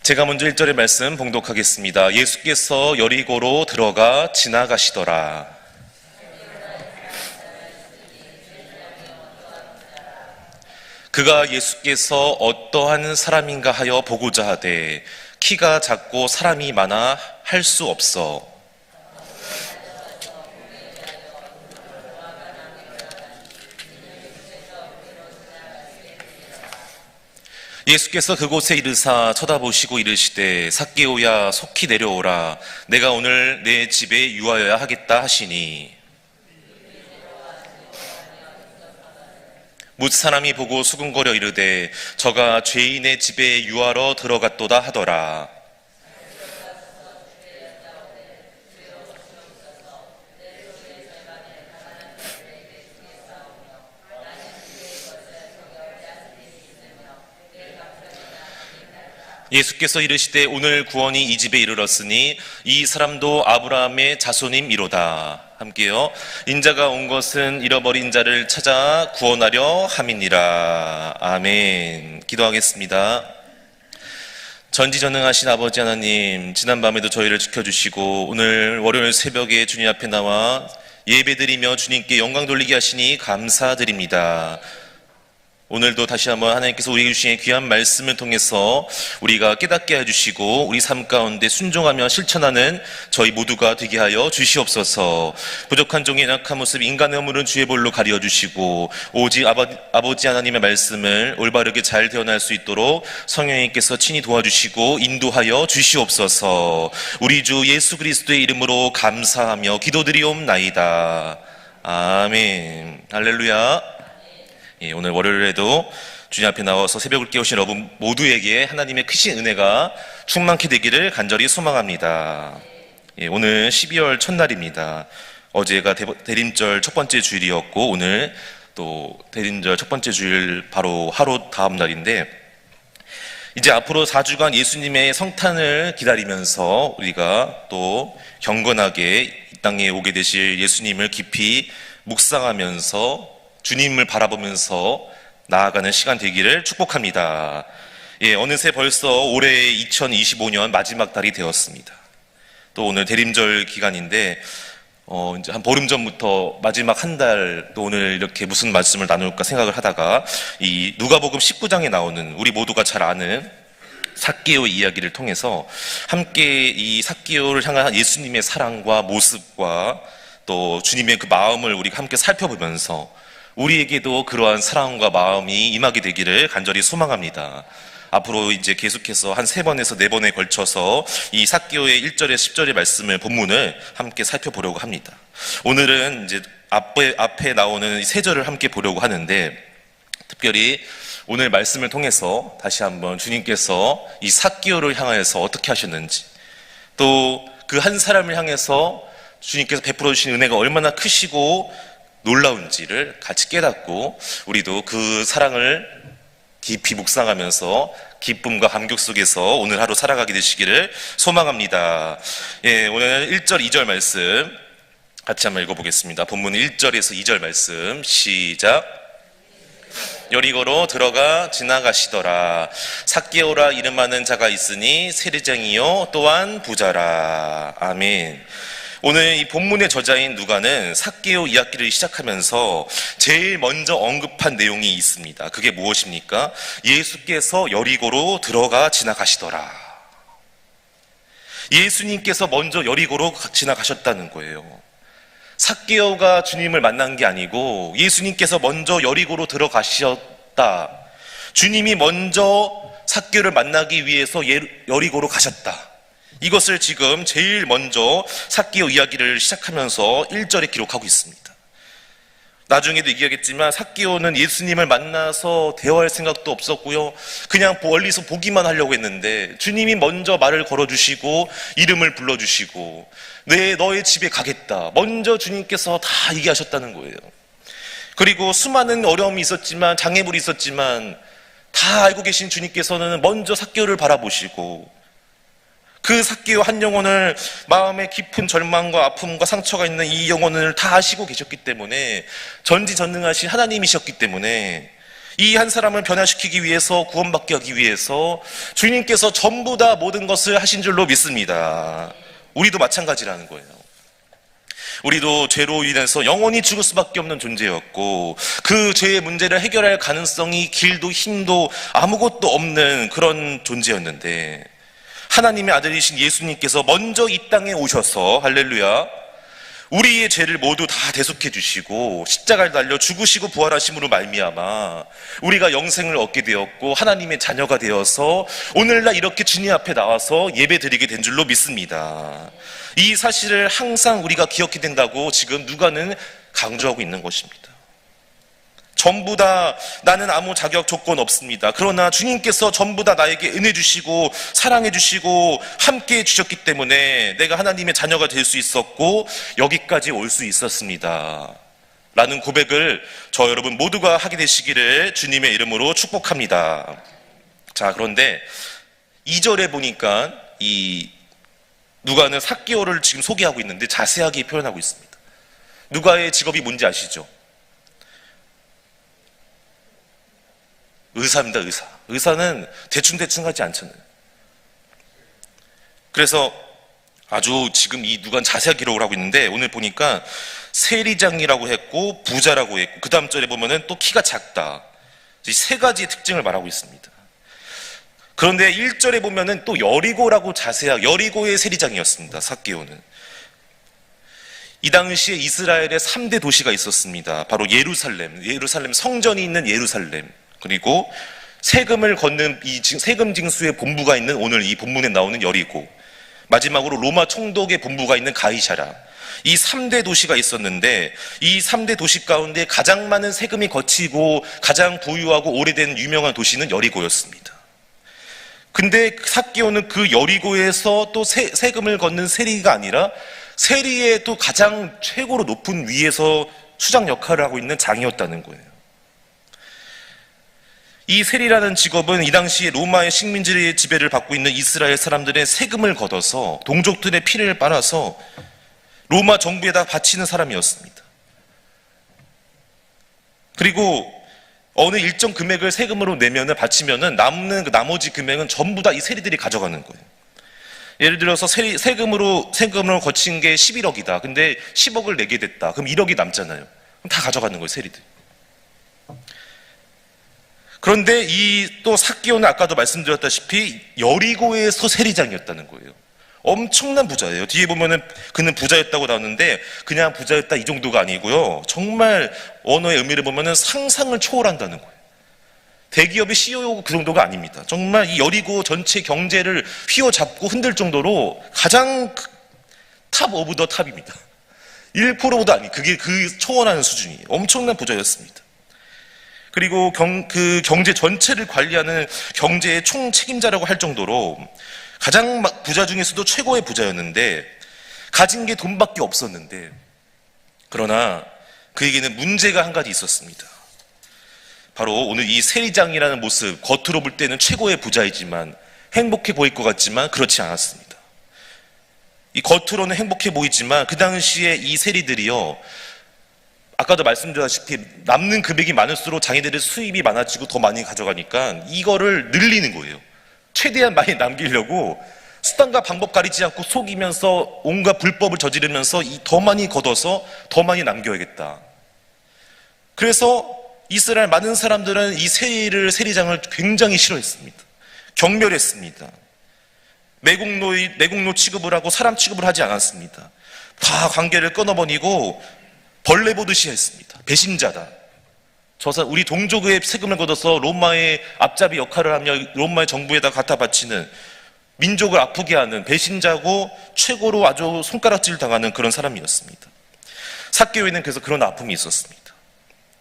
제가 먼저 1절의 말씀 봉독하겠습니다. 예수께서 여리고로 들어가 지나가시더라. 그가 예수께서 어떠한 사람인가 하여 보고자 하되 키가 작고 사람이 많아 할 수 없어. 예수께서 그곳에 이르사 쳐다보시고 이르시되 삭개오야 속히 내려오라. 내가 오늘 내 집에 유하여야 하겠다 하시니 뭇 사람이 보고 수군거려 이르되 저가 죄인의 집에 유하러 들어갔도다 하더라. 예수께서 이르시되 오늘 구원이 이 집에 이르렀으니 이 사람도 아브라함의 자손임이로다. 함께요. 인자가 온 것은 잃어버린 자를 찾아 구원하려 함이니라. 아멘. 기도하겠습니다. 전지전능하신 아버지 하나님, 지난밤에도 저희를 지켜주시고 오늘 월요일 새벽에 주님 앞에 나와 예배드리며 주님께 영광 돌리게 하시니 감사드립니다. 오늘도 다시 한번 하나님께서 우리에게 주신 귀한 말씀을 통해서 우리가 깨닫게 해주시고 우리 삶 가운데 순종하며 실천하는 저희 모두가 되게 하여 주시옵소서. 부족한 종의 연약한 모습, 인간의 허물은 주의 볼로 가려주시고 오직 아버지 하나님의 말씀을 올바르게 잘 대언할 수 있도록 성령님께서 친히 도와주시고 인도하여 주시옵소서. 우리 주 예수 그리스도의 이름으로 감사하며 기도드리옵나이다. 아멘. 할렐루야. 오늘 월요일에도 주님 앞에 나와서 새벽을 깨우신 여러분 모두에게 하나님의 크신 은혜가 충만케 되기를 간절히 소망합니다. 오늘 12월 첫날입니다. 어제가 대림절 첫 번째 주일이었고 오늘 또 대림절 첫 번째 주일 바로 하루 다음 날인데 이제 앞으로 4주간 예수님의 성탄을 기다리면서 우리가 또 경건하게 이 땅에 오게 되실 예수님을 깊이 묵상하면서 주님을 바라보면서 나아가는 시간 되기를 축복합니다. 어느새 벌써 올해 2025년 마지막 달이 되었습니다. 또 오늘 대림절 기간인데 이제 한 보름 전부터 마지막 한 달 또 오늘 이렇게 무슨 말씀을 나눌까 생각을 하다가 이 누가복음 19장에 나오는 우리 모두가 잘 아는 삭개오 이야기를 통해서 함께 이 삭개오를 향한 예수님의 사랑과 모습과 또 주님의 그 마음을 우리가 함께 살펴보면서 우리에게도 그러한 사랑과 마음이 임하게 되기를 간절히 소망합니다. 앞으로 이제 계속해서 한 3번에서 4번에 걸쳐서 이 삭개오의 1절에 10절의 말씀을 본문을 함께 살펴보려고 합니다. 오늘은 이제 앞에 나오는 3절을 함께 보려고 하는데 특별히 오늘 말씀을 통해서 다시 한번 주님께서 이 삭개오를 향해서 어떻게 하셨는지 또 그 한 사람을 향해서 주님께서 베풀어 주신 은혜가 얼마나 크시고 놀라운지를 같이 깨닫고 우리도 그 사랑을 깊이 묵상하면서 기쁨과 감격 속에서 오늘 하루 살아가게 되시기를 소망합니다. 오늘 1절, 2절 말씀 같이 한번 읽어보겠습니다. 본문 1절에서 2절 말씀 시작. 여리고로 들어가 지나가시더라. 삭개오라 이름하는 자가 있으니 세리장이요 또한 부자라. 아멘. 오늘 이 본문의 저자인 누가는 삭개오 이야기를 시작하면서 제일 먼저 언급한 내용이 있습니다. 그게 무엇입니까? 예수께서 여리고로 들어가 지나가시더라. 예수님께서 먼저 여리고로 지나가셨다는 거예요. 삭개오가 주님을 만난 게 아니고 예수님께서 먼저 여리고로 들어가셨다. 주님이 먼저 삭개오를 만나기 위해서 여리고로 가셨다. 이것을 지금 제일 먼저 삭개오 이야기를 시작하면서 1절에 기록하고 있습니다. 나중에도 얘기하겠지만 삭개오는 예수님을 만나서 대화할 생각도 없었고요. 그냥 멀리서 보기만 하려고 했는데 주님이 먼저 말을 걸어주시고 이름을 불러주시고 너의 집에 가겠다. 먼저 주님께서 다 얘기하셨다는 거예요. 그리고 수많은 어려움이 있었지만 장애물이 있었지만 다 알고 계신 주님께서는 먼저 삭개오를 바라보시고 그 삭개오 한 영혼을 마음에 깊은 절망과 아픔과 상처가 있는 이 영혼을 다 아시고 계셨기 때문에 전지전능하신 하나님이셨기 때문에 이 한 사람을 변화시키기 위해서, 구원받게 하기 위해서 주님께서 전부 다 모든 것을 하신 줄로 믿습니다. 우리도 마찬가지라는 거예요. 우리도 죄로 인해서 영원히 죽을 수밖에 없는 존재였고, 그 죄의 문제를 해결할 가능성이, 길도 힘도 아무것도 없는 그런 존재였는데, 하나님의 아들이신 예수님께서 먼저 이 땅에 오셔서, 할렐루야, 우리의 죄를 모두 다 대속해 주시고 십자가를 달려 죽으시고 부활하심으로 말미암아 우리가 영생을 얻게 되었고 하나님의 자녀가 되어서 오늘날 이렇게 주님 앞에 나와서 예배드리게 된 줄로 믿습니다. 이 사실을 항상 우리가 기억해야 된다고 지금 누가는 강조하고 있는 것입니다. 전부 다 나는 아무 자격 조건 없습니다. 그러나 주님께서 전부 다 나에게 은혜 주시고 사랑해 주시고 함께 해 주셨기 때문에 내가 하나님의 자녀가 될 수 있었고 여기까지 올 수 있었습니다. 라는 고백을 저 여러분 모두가 하게 되시기를 주님의 이름으로 축복합니다. 자, 그런데 2절에 보니까 이 누가는 삭개오를 지금 소개하고 있는데 자세하게 표현하고 있습니다. 누가의 직업이 뭔지 아시죠? 의사입니다. 의사. 의사는 대충 하지 않잖아요. 그래서 아주 지금 이 누가는 자세하게 기록을 하고 있는데 오늘 보니까 세리장이라고 했고 부자라고 했고 그 다음 절에 보면은 또 키가 작다. 이 세 가지의 특징을 말하고 있습니다. 그런데 1절에 보면은 또 여리고라고 자세하게, 여리고의 세리장이었습니다. 삭개오는. 이 당시에 이스라엘에 3대 도시가 있었습니다. 바로 예루살렘 성전이 있는 예루살렘, 그리고 세금을 걷는 이 세금 징수의 본부가 있는 오늘 이 본문에 나오는 여리고, 마지막으로 로마 총독의 본부가 있는 가이사랴, 이 3대 도시가 있었는데 이 3대 도시 가운데 가장 많은 세금이 거치고 가장 부유하고 오래된 유명한 도시는 여리고였습니다. 근데 삭개오는 그 여리고에서 또 세금을 걷는 세리가 아니라 세리의 또 가장 최고로 높은 위에서 수장 역할을 하고 있는 장이었다는 거예요. 이 세리라는 직업은 이 당시에 로마의 식민지의 지배를 받고 있는 이스라엘 사람들의 세금을 걷어서 동족들의 피를 빨아서 로마 정부에다 바치는 사람이었습니다. 그리고 어느 일정 금액을 세금으로 내면은 바치면은 남는 그 나머지 금액은 전부 다 이 세리들이 가져가는 거예요. 예를 들어서 세금으로 거친 게 11억이다. 근데 10억을 내게 됐다. 그럼 1억이 남잖아요. 그럼 다 가져가는 거예요, 세리들. 그런데 이 또 삭개오는 아까도 말씀드렸다시피 여리고에서 세리장이었다는 거예요. 엄청난 부자예요. 뒤에 보면은 그는 부자였다고 나오는데 그냥 부자였다 이 정도가 아니고요. 정말 언어의 의미를 보면은 상상을 초월한다는 거예요. 대기업의 CEO고 그 정도가 아닙니다. 정말 이 여리고 전체 경제를 휘어잡고 흔들 정도로 가장 탑 오브 더 탑입니다. 1%보다 아니, 그게 그 초월하는 수준이에요. 엄청난 부자였습니다. 그리고 그 경제 전체를 관리하는 경제의 총 책임자라고 할 정도로 가장 부자 중에서도 최고의 부자였는데 가진 게 돈밖에 없었는데, 그러나 그에게는 문제가 한 가지 있었습니다. 바로 오늘 이 세리장이라는 모습, 겉으로 볼 때는 최고의 부자이지만 행복해 보일 것 같지만 그렇지 않았습니다. 이 겉으로는 행복해 보이지만 그 당시에 이 세리들이요, 아까도 말씀드렸다시피 남는 금액이 많을수록 자기들의 수입이 많아지고 더 많이 가져가니까 이거를 늘리는 거예요. 최대한 많이 남기려고 수단과 방법 가리지 않고 속이면서 온갖 불법을 저지르면서 더 많이 걷어서 더 많이 남겨야겠다. 그래서 이스라엘 많은 사람들은 이 세리장을 굉장히 싫어했습니다. 경멸했습니다. 매국노 취급을 하고 사람 취급을 하지 않았습니다. 다 관계를 끊어버리고 벌레 보듯이 했습니다. 배신자다. 우리 동족의 세금을 걷어서 로마의 앞잡이 역할을 하며 로마의 정부에다 갖다 바치는, 민족을 아프게 하는 배신자고 최고로 아주 손가락질 당하는 그런 사람이었습니다. 삭개오에는 그래서 그런 아픔이 있었습니다.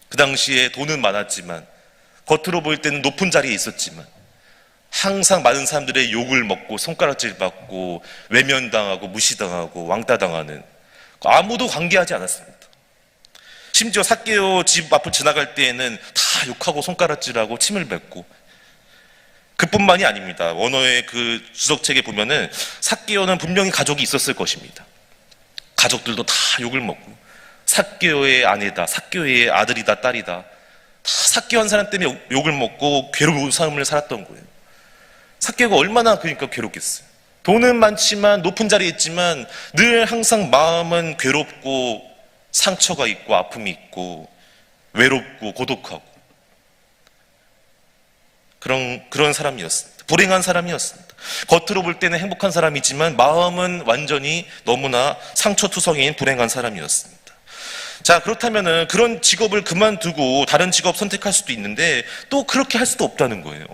그 당시에 돈은 많았지만 겉으로 보일 때는 높은 자리에 있었지만 항상 많은 사람들의 욕을 먹고 손가락질 받고 외면당하고 무시당하고 왕따당하는, 아무도 관계하지 않았습니다. 심지어 삭개오 집 앞을 지나갈 때에는 다 욕하고 손가락질하고 침을 뱉고, 그뿐만이 아닙니다. 원어의 그 주석책에 보면은 삭개오는 분명히 가족이 있었을 것입니다. 가족들도 다 욕을 먹고 삭개오의 아내다, 삭개오의 아들이다, 딸이다, 삭개오 한 사람 때문에 욕을 먹고 괴로운 삶을 살았던 거예요. 삭개오가 얼마나 그러니까 괴롭겠어요. 돈은 많지만 높은 자리에 있지만 늘 항상 마음은 괴롭고 상처가 있고 아픔이 있고 외롭고 고독하고 그런 사람이었습니다. 불행한 사람이었습니다. 겉으로 볼 때는 행복한 사람이지만 마음은 완전히 너무나 상처투성이인 불행한 사람이었습니다. 자, 그렇다면은 그런 직업을 그만두고 다른 직업 선택할 수도 있는데 또 그렇게 할 수도 없다는 거예요.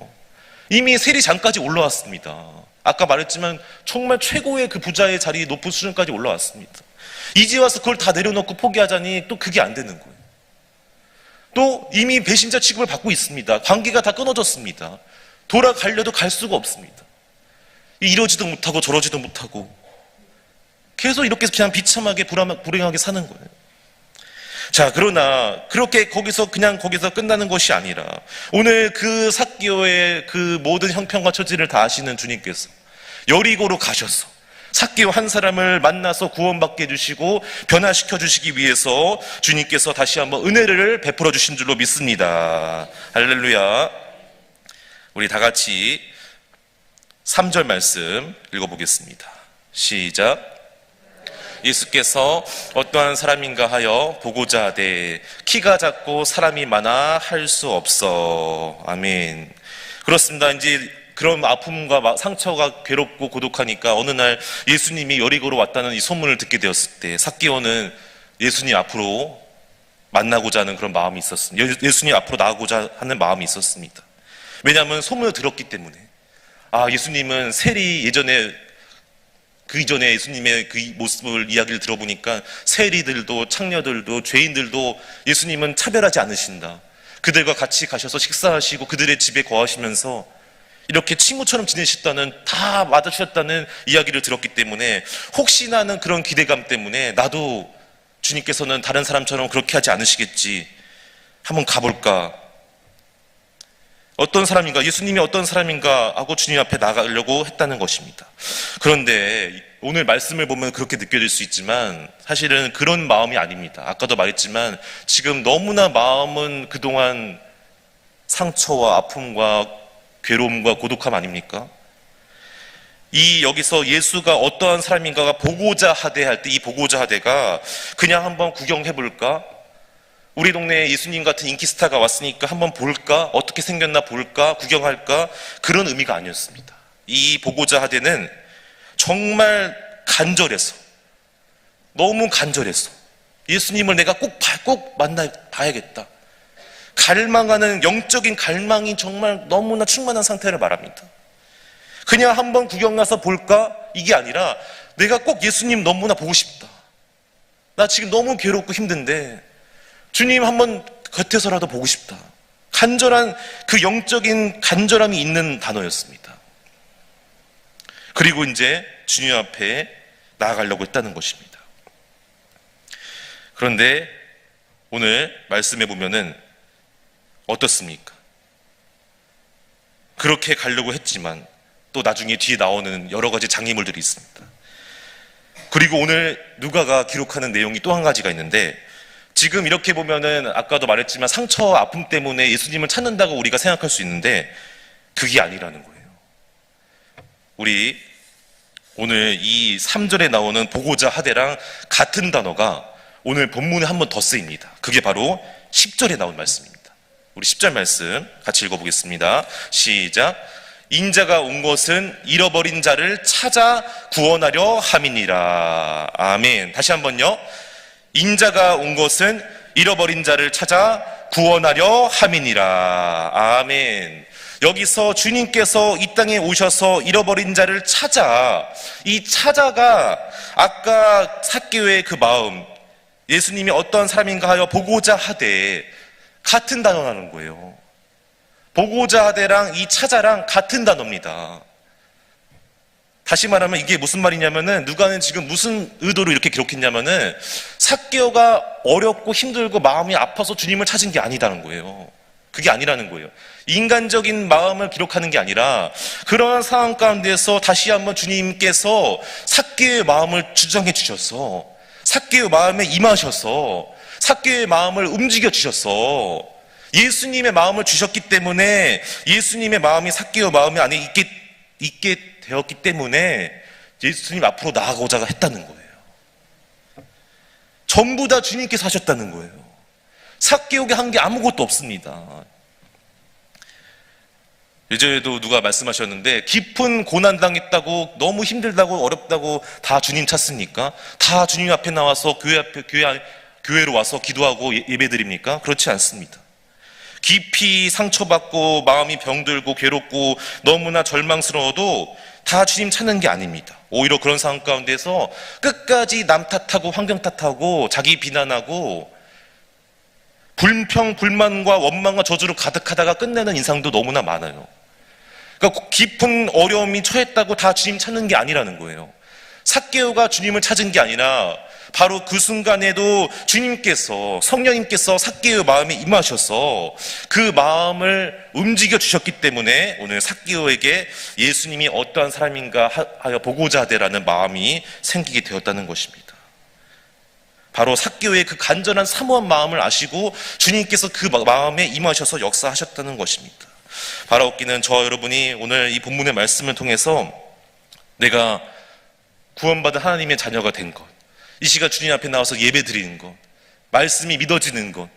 이미 세리장까지 올라왔습니다. 아까 말했지만 정말 최고의 그 부자의 자리 높은 수준까지 올라왔습니다. 이제 와서 그걸 다 내려놓고 포기하자니 또 그게 안 되는 거예요. 또 이미 배신자 취급을 받고 있습니다. 관계가 다 끊어졌습니다. 돌아가려도 갈 수가 없습니다. 이러지도 못하고 저러지도 못하고 계속 이렇게 그냥 비참하게 불행하게 사는 거예요. 자, 그러나 그렇게 거기서 끝나는 것이 아니라 오늘 그 삭개오의 그 모든 형편과 처지를 다 아시는 주님께서 여리고로 가셔서 삭개오 한 사람을 만나서 구원받게 해주시고 변화시켜 주시기 위해서 주님께서 다시 한번 은혜를 베풀어 주신 줄로 믿습니다. 할렐루야. 우리 다 같이 3절 말씀 읽어보겠습니다. 시작. 예수께서 어떠한 사람인가 하여 보고자 하되 키가 작고 사람이 많아 할 수 없어. 아멘. 그렇습니다. 이제 그런 아픔과 상처가 괴롭고 고독하니까 어느 날 예수님이 여리고로 왔다는 이 소문을 듣게 되었을 때 삭개오는 예수님 앞으로 만나고자 하는 그런 마음이 있었습니다. 예수님 앞으로 나가고자 하는 마음이 있었습니다. 왜냐하면 소문을 들었기 때문에 예수님은 그 이전에 예수님의 그 모습을 이야기를 들어보니까 세리들도 창녀들도 죄인들도 예수님은 차별하지 않으신다. 그들과 같이 가셔서 식사하시고 그들의 집에 거하시면서 이렇게 친구처럼 지내셨다는, 다 맞아주셨다는 이야기를 들었기 때문에 혹시나 하는 그런 기대감 때문에 나도 주님께서는 다른 사람처럼 그렇게 하지 않으시겠지, 한번 가볼까, 어떤 사람인가, 예수님이 어떤 사람인가 하고 주님 앞에 나가려고 했다는 것입니다. 그런데 오늘 말씀을 보면 그렇게 느껴질 수 있지만 사실은 그런 마음이 아닙니다. 아까도 말했지만 지금 너무나 마음은 그동안 상처와 아픔과 괴로움과 고독함 아닙니까? 여기서 예수가 어떠한 사람인가가 보고자 하되 할 때 이 보고자 하되가 그냥 한번 구경해볼까? 우리 동네에 예수님 같은 인기 스타가 왔으니까 한번 볼까? 어떻게 생겼나 볼까? 구경할까? 그런 의미가 아니었습니다. 이 보고자 하되는 정말 간절해서, 너무 간절해서 예수님을 내가 꼭 봐야겠다, 갈망하는 영적인 갈망이 정말 너무나 충만한 상태를 말합니다. 그냥 한번 구경 가서 볼까? 이게 아니라 내가 꼭 예수님 너무나 보고 싶다, 나 지금 너무 괴롭고 힘든데 주님 한번 곁에서라도 보고 싶다, 간절한 그 영적인 간절함이 있는 단어였습니다. 그리고 이제 주님 앞에 나아가려고 했다는 것입니다. 그런데 오늘 말씀해 보면은 어떻습니까? 그렇게 가려고 했지만 또 나중에 뒤에 나오는 여러 가지 장애물들이 있습니다. 그리고 오늘 누가가 기록하는 내용이 또 한 가지가 있는데, 지금 이렇게 보면은 아까도 말했지만 상처와 아픔 때문에 예수님을 찾는다고 우리가 생각할 수 있는데 그게 아니라는 거예요. 우리 오늘 이 3절에 나오는 보고자 하되랑 같은 단어가 오늘 본문에 한 번 더 쓰입니다. 그게 바로 10절에 나온 말씀입니다. 우리 10절 말씀 같이 읽어보겠습니다. 시작. 인자가 온 것은 잃어버린 자를 찾아 구원하려 함이니라. 아멘. 다시 한번요. 인자가 온 것은 잃어버린 자를 찾아 구원하려 함이니라. 아멘. 여기서 주님께서 이 땅에 오셔서 잃어버린 자를 찾아, 이 찾아가 아까 삭개오의 그 마음, 예수님이 어떤 사람인가 하여 보고자 하되 같은 단어라는 거예요. 보고자 하되랑 이 찾아랑 같은 단어입니다. 다시 말하면 이게 무슨 말이냐면은, 누가는 지금 무슨 의도로 이렇게 기록했냐면은 삭개오가 어렵고 힘들고 마음이 아파서 주님을 찾은 게 아니다는 거예요. 그게 아니라는 거예요. 인간적인 마음을 기록하는 게 아니라 그러한 상황 가운데서 다시 한번 주님께서 삭개오의 마음을 주장해 주셔서 삭개오의 마음에 임하셔서 삭개오의 마음을 움직여 주셔서 예수님의 마음을 주셨기 때문에, 예수님의 마음이 삭개오 마음이 안에 있게 되었기 때문에 예수님 앞으로 나아가고자 했다는 거예요. 전부 다 주님께서 하셨다는 거예요. 삭개오가 한 게 아무것도 없습니다. 예전에도 누가 말씀하셨는데, 깊은 고난 당했다고, 너무 힘들다고, 어렵다고 다 주님 찾습니까? 다 주님 앞에 나와서 교회로 와서 기도하고 예배드립니까? 그렇지 않습니다. 깊이 상처받고 마음이 병들고 괴롭고 너무나 절망스러워도 다 주님 찾는 게 아닙니다. 오히려 그런 상황 가운데서 끝까지 남 탓하고 환경 탓하고 자기 비난하고 불평, 불만과 원망과 저주로 가득하다가 끝내는 인상도 너무나 많아요. 그러니까 깊은 어려움이 처했다고 다 주님 찾는 게 아니라는 거예요. 삭개오가 주님을 찾은 게 아니라 바로 그 순간에도 주님께서, 성령님께서 삭개오의 마음에 임하셔서 그 마음을 움직여 주셨기 때문에 오늘 삭개오에게 예수님이 어떠한 사람인가 하여 보고자 하되라는 마음이 생기게 되었다는 것입니다. 바로 삭개오의 그 간절한 사모한 마음을 아시고 주님께서 그 마음에 임하셔서 역사하셨다는 것입니다. 바라옵기는 저와 여러분이 오늘 이 본문의 말씀을 통해서 내가 구원받은 하나님의 자녀가 된 것, 이 시간 주님 앞에 나와서 예배 드리는 것, 말씀이 믿어지는 것,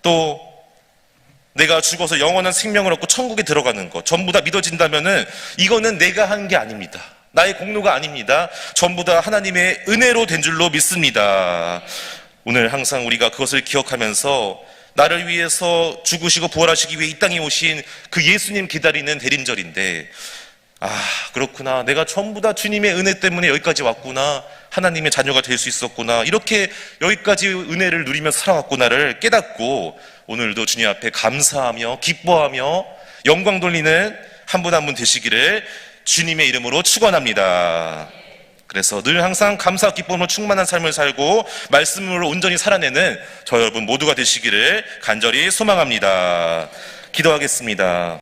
또 내가 죽어서 영원한 생명을 얻고 천국에 들어가는 것, 전부 다 믿어진다면은 이거는 내가 한 게 아닙니다. 나의 공로가 아닙니다. 전부 다 하나님의 은혜로 된 줄로 믿습니다. 오늘 항상 우리가 그것을 기억하면서 나를 위해서 죽으시고 부활하시기 위해 이 땅에 오신 그 예수님 기다리는 대림절인데, 그렇구나, 내가 전부 다 주님의 은혜 때문에 여기까지 왔구나, 하나님의 자녀가 될 수 있었구나, 이렇게 여기까지 은혜를 누리면서 살아왔구나를 깨닫고 오늘도 주님 앞에 감사하며 기뻐하며 영광 돌리는 한 분 한 분 되시기를 주님의 이름으로 축원합니다. 그래서 늘 항상 감사와 기쁨으로 충만한 삶을 살고 말씀으로 온전히 살아내는 저 여러분 모두가 되시기를 간절히 소망합니다. 기도하겠습니다.